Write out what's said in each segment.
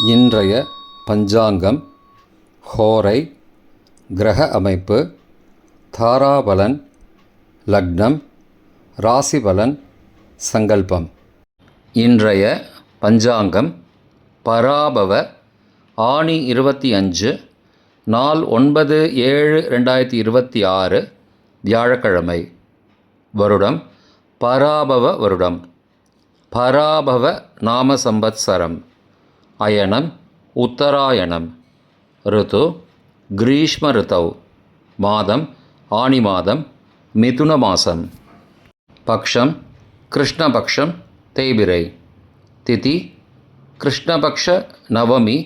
இன்றைய பஞ்சாங்கம், ஹோரை, கிரக அமைப்பு, தாராபலன், லக்னம், ராசிபலன், சங்கல்பம். இன்றைய பஞ்சாங்கம் பராபவ ஆனி 25 நாள் 9/7/2026 வியாழக்கிழமை. வருடம் பராபவ வருடம். பராபவ நாம சம்பத்சரம். அயனம் உத்தராயணம். ருது கிரீஷ்ம ருதவ். மாதம் ஆனி மாதம், மிதுன மாதம். பக்ஷம் கிருஷ்ணபக்ஷம், தேய்பிரை. திதி கிருஷ்ணபக்ஷ நவமி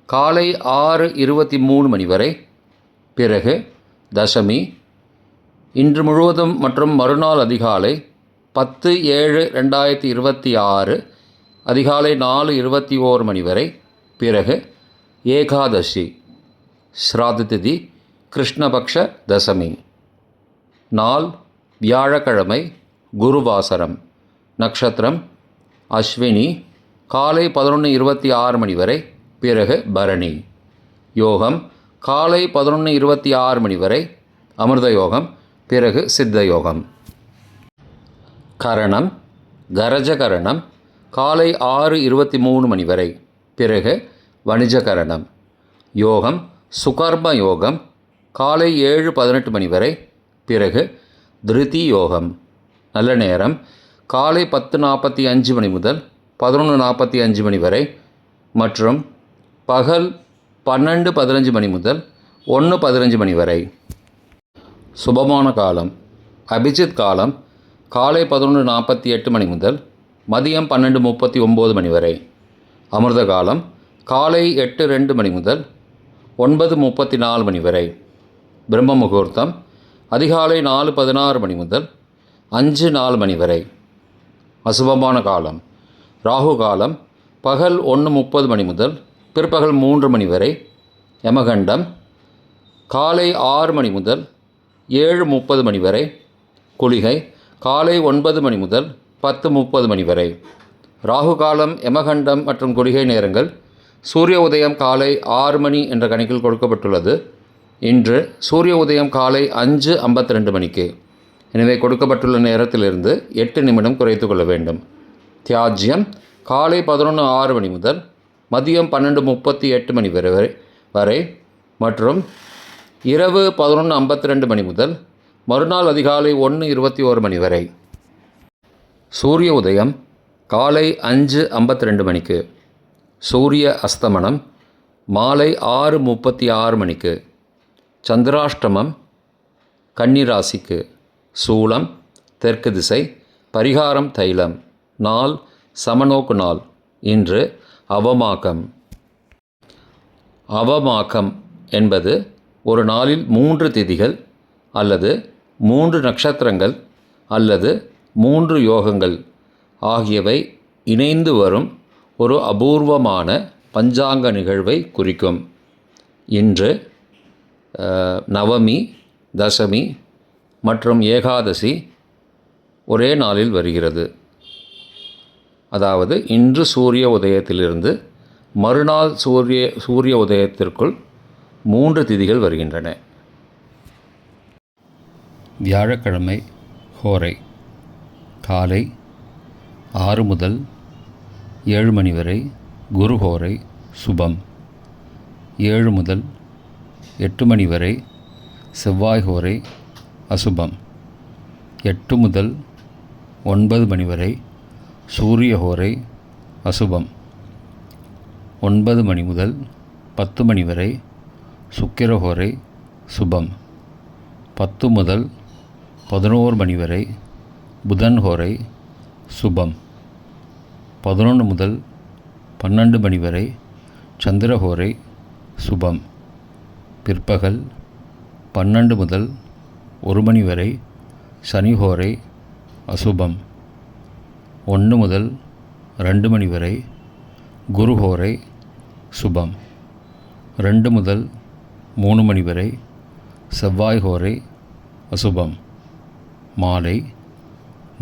காலை 6:23 மணி வரை. பிறகு தசமி இன்று முழுவதும் மற்றும் மறுநாள் அதிகாலை 10/7/2026 அதிகாலை 4:21 மணி வரை. பிறகு ஏகாதசி. ஸ்ராத்த திதி கிருஷ்ணபக்ஷ தசமி. நாள் வியாழக்கிழமை, குருவாசரம். நட்சத்திரம் அஸ்வினி காலை 11:26 மணி வரை. பிறகு பரணி. யோகம் காலை 11:26 மணி வரை அமிர்த யோகம், பிறகு சித்த யோகம். கரணம் கரஜகரணம் காலை 6:23 மணி வரை. பிறகு வணிஜகரணம். யோகம் சுகர்ம யோகம் காலை 7:18 மணி வரை. பிறகு திருதி யோகம். நல்ல நேரம் காலை 10:45 மணி முதல் 11:45 மணி வரை மற்றும் பகல் 12:15 மணி முதல் 1:15 மணி வரை. சுபமான காலம் அபிஜித் காலம் காலை 11:48 மணி முதல் மதியம் 12:39 மணி வரை. அமிர்த காலம் காலை 8:02 மணி முதல் 9:34 மணி வரை. பிரம்ம முகூர்த்தம் அதிகாலை 4:16 மணி முதல் 5:04 மணி வரை. அசுபமான காலம் ராகு காலம் பகல் 1:30 மணி முதல் பிற்பகல் 3 மணி வரை. யமகண்டம் காலை 6 மணி முதல் 7:30 மணி வரை. குளிகை காலை 9 மணி முதல் 10:30 மணி வரை. ராகு காலம், யமகண்டம் மற்றும் குளிகை நேரங்கள் சூரிய உதயம் காலை 6 மணி என்ற கணக்கில் கொடுக்கப்பட்டுள்ளது. இன்று சூரிய உதயம் காலை 5:52 மணிக்கு. எனவே கொடுக்கப்பட்டுள்ள நேரத்திலிருந்து 8 நிமிடம் குறைத்து கொள்ள வேண்டும். தியாஜ்யம் காலை 11:06 மணி முதல் மதியம் 12:38 மணி வரை மற்றும் இரவு 11:52 மணி முதல் மறுநாள் அதிகாலை 1:21 மணி வரை. சூரிய உதயம் காலை 5:52 மணிக்கு. சூரிய அஸ்தமனம் மாலை 6:36 மணிக்கு. சந்திராஷ்டமம் கன்னிராசிக்கு. சூலம் தெற்கு திசை. பரிகாரம் தைலம். நாள் சமநோக்கு நாள். இன்று அவமாக்கம். அவமாக்கம் என்பது ஒரு நாளில் 3 திதிகள் அல்லது 3 நட்சத்திரங்கள் அல்லது 3 யோகங்கள் ஆகியவை இணைந்து வரும் ஒரு அபூர்வமான பஞ்சாங்க நிகழ்வை குறிக்கும். இன்று நவமி, தசமி மற்றும் ஏகாதசி ஒரே நாளில் வருகிறது. அதாவது இன்று சூரிய உதயத்திலிருந்து மறுநாள் சூரிய உதயத்திற்குள் 3 திதிகள் வருகின்றன. வியாழக்கிழமை ஹோரை காலை 6 முதல் 7 மணி வரை குரு ஹோரை சுபம். 7 முதல் 8 மணி வரை செவ்வாய் ஹோரை அசுபம். 8 முதல் 9 மணி வரை சூரிய ஹோரை அசுபம். 9 மணி முதல் 10 மணி வரை சுக்கிர ஹோரை சுபம். 10 முதல் 11 மணி வரை புதன் ஹோரை சுபம். 11 முதல் 12 மணி வரை சந்திர ஹோரை சுபம். பிற்பகல் 12 முதல் 1 மணி வரை சனி ஹோரை அசுபம். 1 முதல் 2 மணி வரை குரு ஹோரை சுபம். 2 முதல் 3 மணி வரை செவ்வாய் ஹோரை அசுபம். மாலை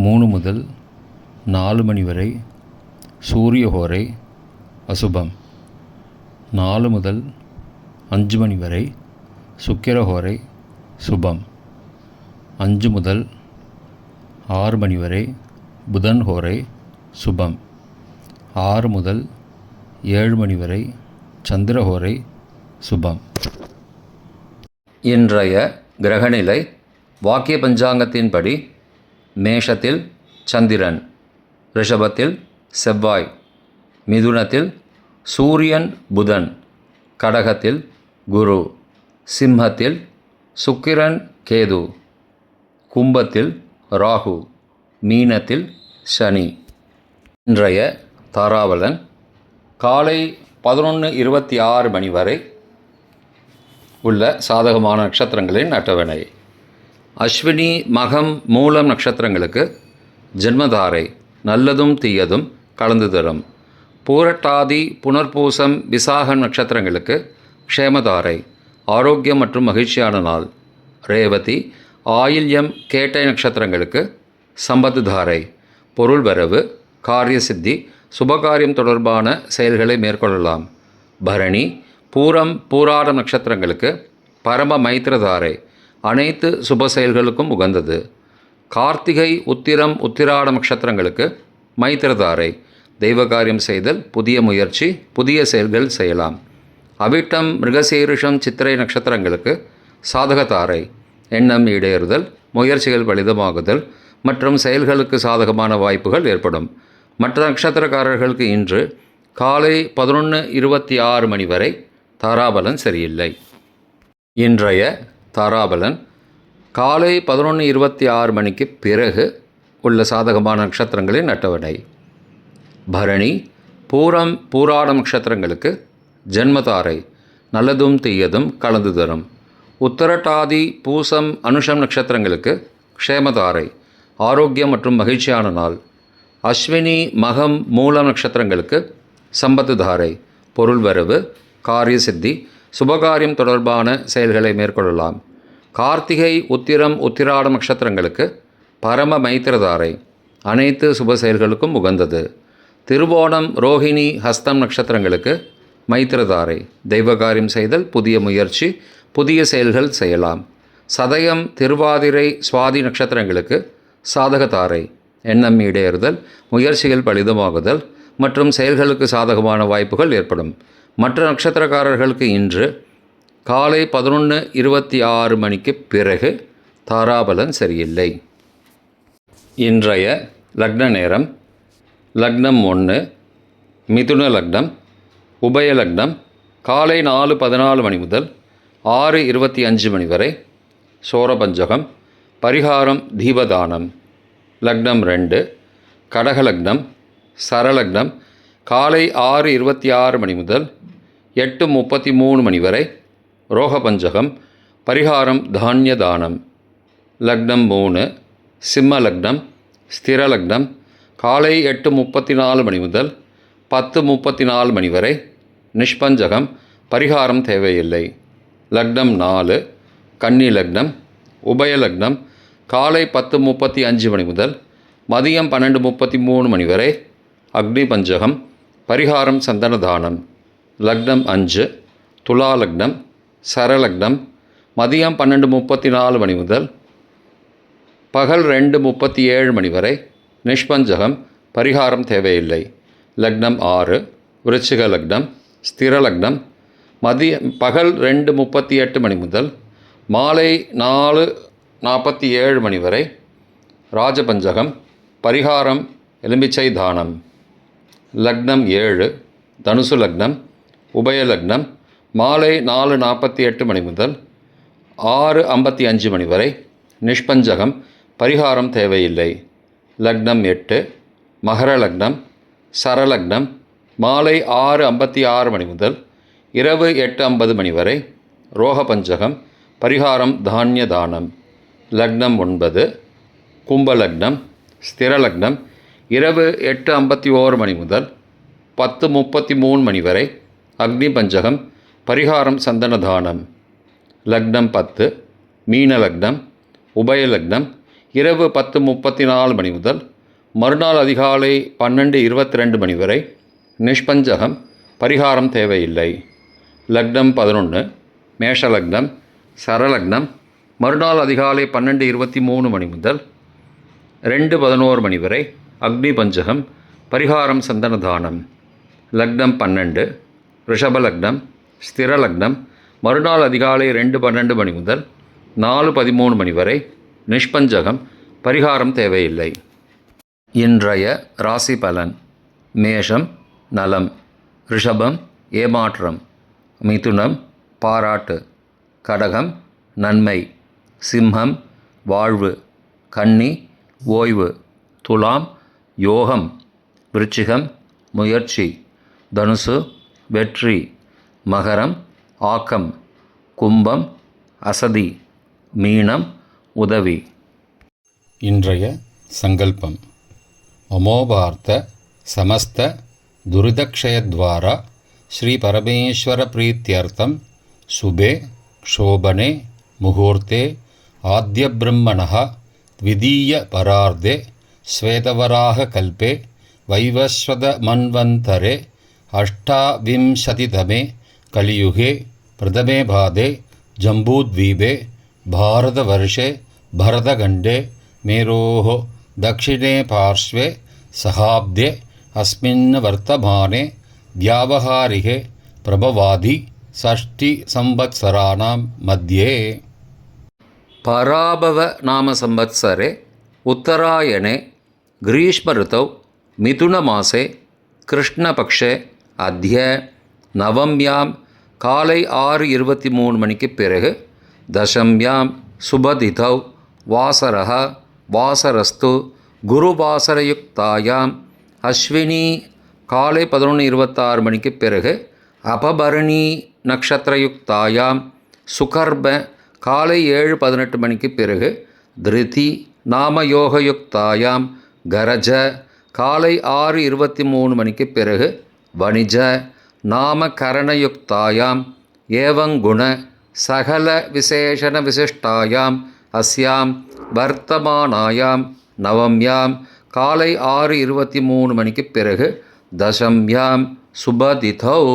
3 முதல் 4 மணி வரை சூரிய ஹோரை அசுபம். 4 முதல் 5 மணி வரை சுக்கிரஹோரை சுபம். 5 முதல் 6 மணி வரை புதன் ஹோரை சுபம். 6 முதல் 7 மணி வரை சந்திரஹோரை சுபம். இன்றைய கிரகநிலை வாக்கிய பஞ்சாங்கத்தின்படி மேஷத்தில் சந்திரன், ரிஷபத்தில் செவ்வாய், மிதுனத்தில் சூரியன் புதன், கடகத்தில் குரு, சிம்மத்தில் சுக்கிரன் கேது, கும்பத்தில் ராகு, மீனத்தில் சனி. இன்றைய தாராபலன் காலை 11:26 மணி வரை உள்ள சாதகமான நட்சத்திரங்களின் அட்டவணை. அஸ்வினி மகம் மூலம் நட்சத்திரங்களுக்கு ஜென்மதாரை நல்லதும் தீயதும் கலந்து தரும். பூரட்டாதி புனர்பூசம் விசாகம் நட்சத்திரங்களுக்கு க்ஷேமதாரை ஆரோக்கியம் மற்றும் மகிழ்ச்சியான நாள். ரேவதி ஆயில்யம் கேட்டை நட்சத்திரங்களுக்கு சம்பத்து தாரை பொருள் வரவு, காரிய சித்தி, சுபகாரியம் தொடர்பான செயல்களை மேற்கொள்ளலாம். பரணி பூரம் பூராடம் நட்சத்திரங்களுக்கு பரம மைத்திரதாரை அனைத்து சுப செயல்களுக்கும் உகந்தது. கார்த்திகை உத்திரம் உத்திராடம் நட்சத்திரங்களுக்கு மைத்திரதாரை தெய்வகாரியம் செய்தல், புதிய முயற்சி, புதிய செயல்கள் செய்யலாம். அவிட்டம் மிருகசீரிஷம் சித்திரை நட்சத்திரங்களுக்கு சாதகதாரை எண்ணம் ஈடேறுதல், முயற்சிகள் பலிதமாகுதல் மற்றும் செயல்களுக்கு சாதகமான வாய்ப்புகள் ஏற்படும். மற்ற நட்சத்திரக்காரர்களுக்கு இன்று காலை 11:26 மணி வரை தாராபலன் சரியில்லை. இன்றைய தாராபலன் காலை 11:26 மணிக்கு பிறகு உள்ள சாதகமான நட்சத்திரங்களின் அட்டவணை. பரணி பூரம் பூராடம் நட்சத்திரங்களுக்கு ஜென்மதாரை நல்லதும் தீயதும் கலந்து தரும். உத்தரட்டாதி பூசம் அனுஷம் நட்சத்திரங்களுக்கு க்ஷேமதாரை ஆரோக்கியம் மற்றும் மகிழ்ச்சியான நாள். அஸ்வினி மகம் மூலம் நட்சத்திரங்களுக்கு சம்பத்து தாரை பொருள் வரவு, காரிய சித்தி, சுபகாரியம் தொடர்பான செயல்களை மேற்கொள்ளலாம். கார்த்திகை உத்திரம் உத்திராடம் நட்சத்திரங்களுக்கு பரம மைத்திரதாரை அனைத்து சுப செயல்களுக்கும் உகந்தது. திருவோணம் ரோஹிணி ஹஸ்தம் நட்சத்திரங்களுக்கு மைத்திரதாரை தெய்வகாரியம் செய்தல், புதிய முயற்சி, புதிய செயல்கள் செய்யலாம். சதயம் திருவாதிரை சுவாதி நட்சத்திரங்களுக்கு சாதகதாரை எண்ணம் ஈடேறுதல், முயற்சிகள் பலிதமாகுதல் மற்றும் செயல்களுக்கு சாதகமான வாய்ப்புகள் ஏற்படும். மற்ற நட்சத்திரக்காரர்களுக்கு இன்று காலை 11:26 மணிக்கு பிறகு தாராபலன் சரியில்லை. இன்றைய லக்ன நேரம் லக்னம் 1 மிதுன லக்னம், உபய லக்னம் காலை 4:14 மணி முதல் 6:25 மணி வரை, சோரபஞ்சகம், பரிகாரம் தீபதானம். லக்னம் 2 கடக லக்னம், சரலக்னம் காலை 6:26 மணி முதல் 8:33 மணி வரை, ரோகபஞ்சகம், பரிகாரம் தானிய தானம். லக்னம் 3 சிம்ம லக்னம், ஸ்திர லக்னம் காலை 8:34 மணி முதல் 10:34 மணி வரை, நிஷ்பஞ்சகம், பரிகாரம் தேவையில்லை. லக்னம் 4 கன்னி லக்னம், உபய லக்னம் காலை 10:35 மணி முதல் மதியம் 12:33 மணி வரை, அக்னி பஞ்சகம், பரிகாரம் சந்தனதானம். லக்னம் 5 துலா லக்னம், சரலக்னம் மதியம் 12:34 மணி முதல் பகல் 2:37 மணி வரை, நிஷ்பஞ்சகம், பரிகாரம் தேவையில்லை. லக்னம் 6 விருச்சிக லக்னம், ஸ்திர லக்னம் பகல் 2:38 மணி முதல் மாலை 4:47 மணி வரை, ராஜபஞ்சகம், பரிகாரம் எலும்பிச்சை தானம். லக்னம் 7 தனுசு லக்னம், உபய லக்னம் மாலை 4:48 மணி முதல் 6:55 மணி வரை, நிஷ்பஞ்சகம், பரிகாரம் தேவையில்லை. லக்னம் 8 மகர லக்னம், சரலக்னம் மாலை 6:56 மணி முதல் இரவு 8:50 மணி வரை, ரோகபஞ்சகம், பரிகாரம் தானிய தானம். லக்னம் 9 கும்பலக்னம், ஸ்திர லக்னம் இரவு 8:51 மணி முதல் 10:33 மணி வரை, அக்னி பஞ்சகம், பரிகாரம் சந்தனதானம். லக்னம் 10 மீன லக்னம், உபய லக்னம் இரவு 10:34 மணி முதல் மறுநாள் அதிகாலை 12:22 மணி வரை, நிஷ்பஞ்சகம், பரிகாரம் தேவையில்லை. லக்னம் 11, மேஷ லக்னம், சரலக்னம் மறுநாள் அதிகாலை 12:23 மணி முதல் 2:11 மணி வரை அக்னி பஞ்சகம், பரிகாரம் சந்தனதானம். லக்னம் 12, ரிஷப லக்னம், ஸ்திர லக்னம் மறுநாள் அதிகாலை 2:12 மணி முதல் 4:13 மணி வரை நிஷ்பஞ்சகம், பரிகாரம் தேவையில்லை. இன்றைய ராசி பலன். மேஷம் நலம், ரிஷபம் ஏமாற்றம், மிதுனம் பாராட்டு, கடகம் நன்மை, சிம்மம் வாழ்வு, கன்னி ஓய்வு, துலாம் யோகம், விருச்சிகம் முயற்சி, தனுசு வெற்றி, மகரம் ஆக்கம், கும்பம் அசதி, மீனம் உதவி. இன்றைய சங்கல்பம். அமோபார்த்த சமஸ்த துரிதக்ஷயத்வாரா ஸ்ரீ பரமேஸ்வர பிரீத்தியர்த்தம் சுபே க்ஷோபனே முகூர்த்தே ஆத்ய பிரம்மணः த்விதீய பரார்த்தே ஸ்வேதவராக கல்பே வைவஸ்வத மன்வந்தரே அஷ்டாவிம்சதிதமே கலியுகே பிரதமே பாதே ஜம்பூத்வீபே பாரதவர்ஷே பரதகண்டே மேரோः दक्षिणे पार्श्वे सहाब्दे अस्मिन् वर्तमाने व्यावहारिके प्रभवादि षष्टिसंवत्सराणां मध्ये. पराभव नाम संवत्सरे उत्तरायणे ग्रीष्म ऋतौ मिथुनमासे कृष्णपक्षे अद्य नवम्यां कालै 6:23 मणिக்கு பிறகு दशम्यां सुबदितौ वासरः வாசரஸ்து குருவாசரயுக்தாயாம் அஸ்வினி காலை 11:26 மணிக்கு பிறகு அபபரணி நக்ஷத்திரயுக்தாயாம் சுகர்ப காலை 7:18 மணிக்கு பிறகு திருதி நாமயோகயுக்தாயாம் கரஜ காலை 6:23 மணிக்கு பிறகு வணிஜ நாமகரணயுக்தாயாம் ஏவங்குண சகல விசேஷண விசிஷ்டாயாம் அஸ்யாம் வர்த்தமானாயாம் நவம்யாம் காலை 6:23 மணிக்கு பிறகு தசம்யாம் சுபதிதௌ.